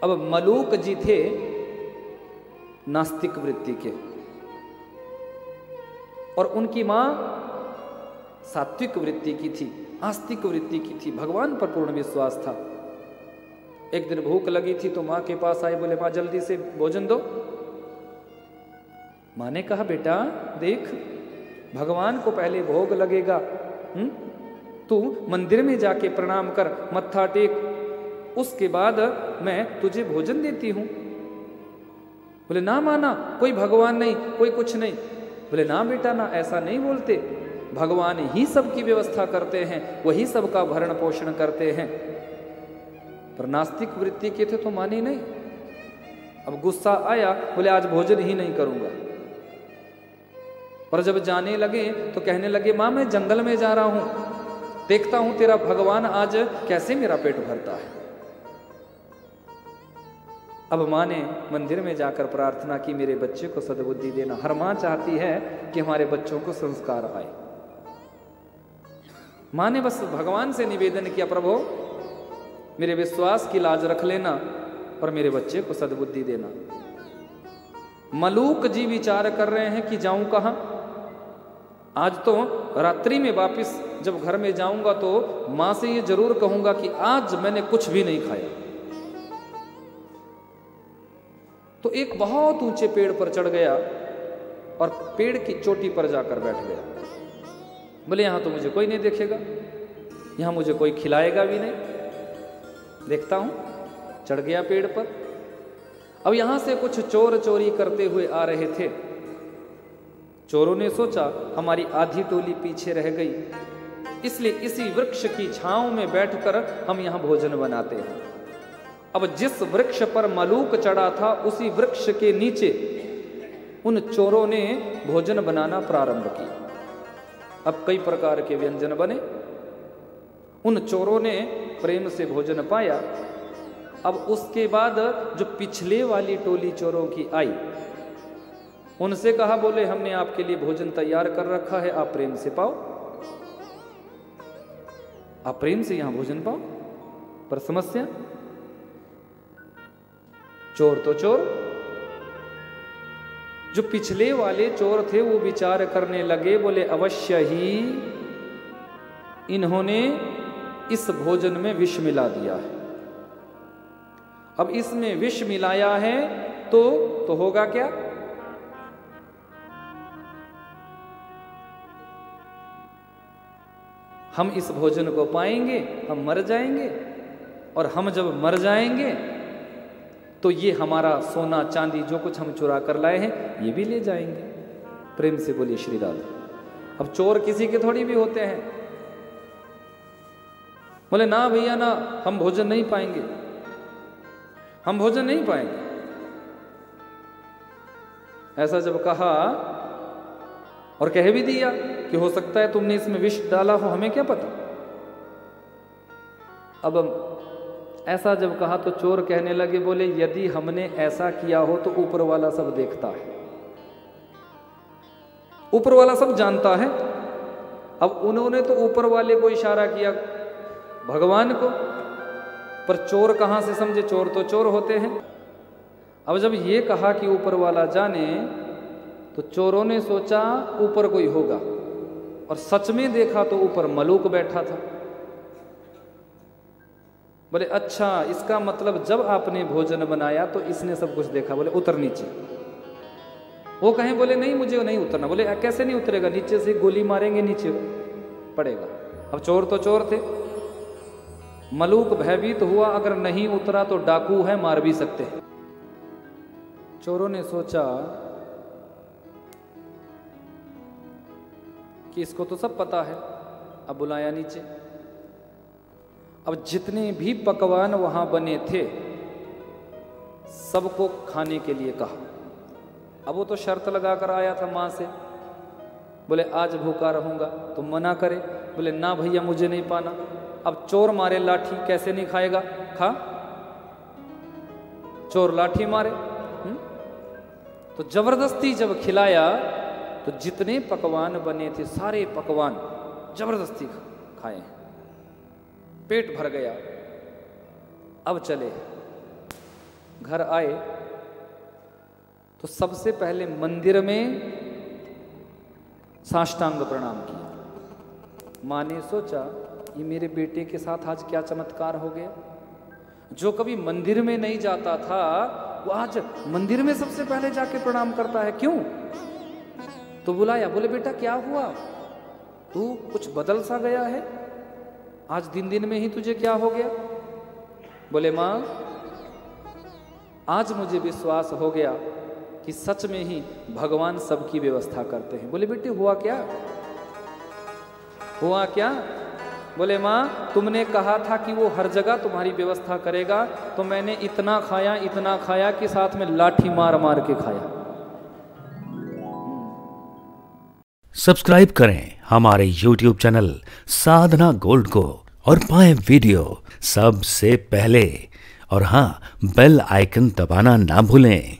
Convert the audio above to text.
अब मलूक जी थे नास्तिक वृत्ति के और उनकी मां सात्विक वृत्ति की थी, आस्तिक वृत्ति की थी, भगवान पर पूर्ण विश्वास था। एक दिन भूख लगी थी तो मां के पास आए, बोले मां जल्दी से भोजन दो। मां ने कहा बेटा देख, भगवान को पहले भोग लगेगा, तू मंदिर में जाके प्रणाम कर, मत्था टेक, उसके बाद मैं तुझे भोजन देती हूं। बोले ना माना, कोई भगवान नहीं, कोई कुछ नहीं। बोले ना बेटा ना, ऐसा नहीं बोलते, भगवान ही सबकी व्यवस्था करते हैं, वही सबका भरण पोषण करते हैं। पर नास्तिक वृत्ति के थे तो माने नहीं। अब गुस्सा आया, बोले आज भोजन ही नहीं करूंगा। पर जब जाने लगे तो कहने लगे मां मैं जंगल में जा रहा हूं, देखता हूं तेरा भगवान आज कैसे मेरा पेट भरता है। अब मां ने मंदिर में जाकर प्रार्थना की, मेरे बच्चे को सद्बुद्धि देना। हर मां चाहती है कि हमारे बच्चों को संस्कार आए। मां ने बस भगवान से निवेदन किया, प्रभु मेरे विश्वास की लाज रख लेना और मेरे बच्चे को सद्बुद्धि देना। मलूक जी विचार कर रहे हैं कि जाऊं कहां, आज तो रात्रि में वापस जब घर में जाऊंगा तो मां से ये जरूर कहूंगा कि आज मैंने कुछ भी नहीं खाया। तो एक बहुत ऊंचे पेड़ पर चढ़ गया और पेड़ की चोटी पर जाकर बैठ गया। बोले यहां तो मुझे कोई नहीं देखेगा, यहां मुझे कोई खिलाएगा भी नहीं। देखता हूं, चढ़ गया पेड़ पर। अब यहां से कुछ चोर चोरी करते हुए आ रहे थे। चोरों ने सोचा हमारी आधी टोली पीछे रह गई, इसलिए इसी वृक्ष की छांव में बैठकर हम यहां भोजन बनाते हैं। अब जिस वृक्ष पर मलूक चढ़ा था उसी वृक्ष के नीचे उन चोरों ने भोजन बनाना प्रारंभ किया। अब कई प्रकार के व्यंजन बने। उन चोरों ने प्रेम से भोजन पाया। अब उसके बाद जो पिछले वाली टोली चोरों की आई, उनसे कहा, बोले हमने आपके लिए भोजन तैयार कर रखा है, आप प्रेम से पाओ, आप प्रेम से यहां भोजन पाओ। पर समस्या, चोर तो चोर। जो पिछले वाले चोर थे वो विचार करने लगे, बोले अवश्य ही इन्होंने इस भोजन में विष मिला दिया है। अब इसमें विष मिलाया है तो होगा क्या? हम इस भोजन को पाएंगे, हम मर जाएंगे, और हम जब मर जाएंगे तो ये हमारा सोना चांदी जो कुछ हम चुरा कर लाए हैं ये भी ले जाएंगे। प्रेम से बोलिए श्री राधे। अब चोर किसी के थोड़ी भी होते हैं। बोले ना भैया ना, हम भोजन नहीं पाएंगे, हम भोजन नहीं पाएंगे। ऐसा जब कहा और कह भी दिया कि हो सकता है तुमने इसमें विष डाला हो, हमें क्या पता। अब ऐसा जब कहा तो चोर कहने लगे, बोले यदि हमने ऐसा किया हो तो ऊपर वाला सब देखता है, ऊपर वाला सब जानता है। अब उन्होंने तो ऊपर वाले को इशारा किया, भगवान को, पर चोर कहां से समझे, चोर तो चोर होते हैं। अब जब ये कहा कि ऊपर वाला जाने, तो चोरों ने सोचा ऊपर कोई होगा, और सच में देखा तो ऊपर मलूक बैठा था। बोले अच्छा, इसका मतलब जब आपने भोजन बनाया तो इसने सब कुछ देखा। बोले उतर नीचे। वो कहें, बोले नहीं मुझे नहीं उतरना। बोले कैसे नहीं उतरेगा, नीचे से गोली मारेंगे नीचे पड़ेगा। अब चोर तो चोर थे। मलूक भयभीत हुआ, अगर नहीं उतरा तो डाकू है, मार भी सकते हैं। चोरों ने सोचा कि इसको तो सब पता है। अब बुलाया नीचे। अब जितने भी पकवान वहां बने थे सबको खाने के लिए कहा। अब वो तो शर्त लगाकर आया था मां से, बोले आज भूखा रहूंगा। तो मना करे, बोले ना भैया मुझे नहीं पाना। अब चोर मारे लाठी, कैसे नहीं खाएगा, खा। चोर लाठी मारे। तो जबरदस्ती जब खिलाया तो जितने पकवान बने थे सारे पकवान जबरदस्ती खाए, पेट भर गया। अब चले। घर आए तो सबसे पहले मंदिर में साष्टांग प्रणाम किया। माँ ने सोचा ये मेरे बेटे के साथ आज क्या चमत्कार हो गया, जो कभी मंदिर में नहीं जाता था वो आज मंदिर में सबसे पहले जाके प्रणाम करता है, क्यों? तो बुलाया, बोले बेटा क्या हुआ, तू कुछ बदल सा गया है, आज दिन दिन में ही तुझे क्या हो गया? बोले माँ आज मुझे विश्वास हो गया कि सच में ही भगवान सबकी व्यवस्था करते हैं। बोले बेटे हुआ क्या, हुआ क्या? बोले माँ तुमने कहा था कि वो हर जगह तुम्हारी व्यवस्था करेगा, तो मैंने इतना खाया कि साथ में लाठी मार मार के खाया। सब्सक्राइब करें हमारे YouTube चैनल साधना गोल्ड को और पाएं वीडियो सबसे पहले, और हाँ बेल आइकन दबाना ना भूलें।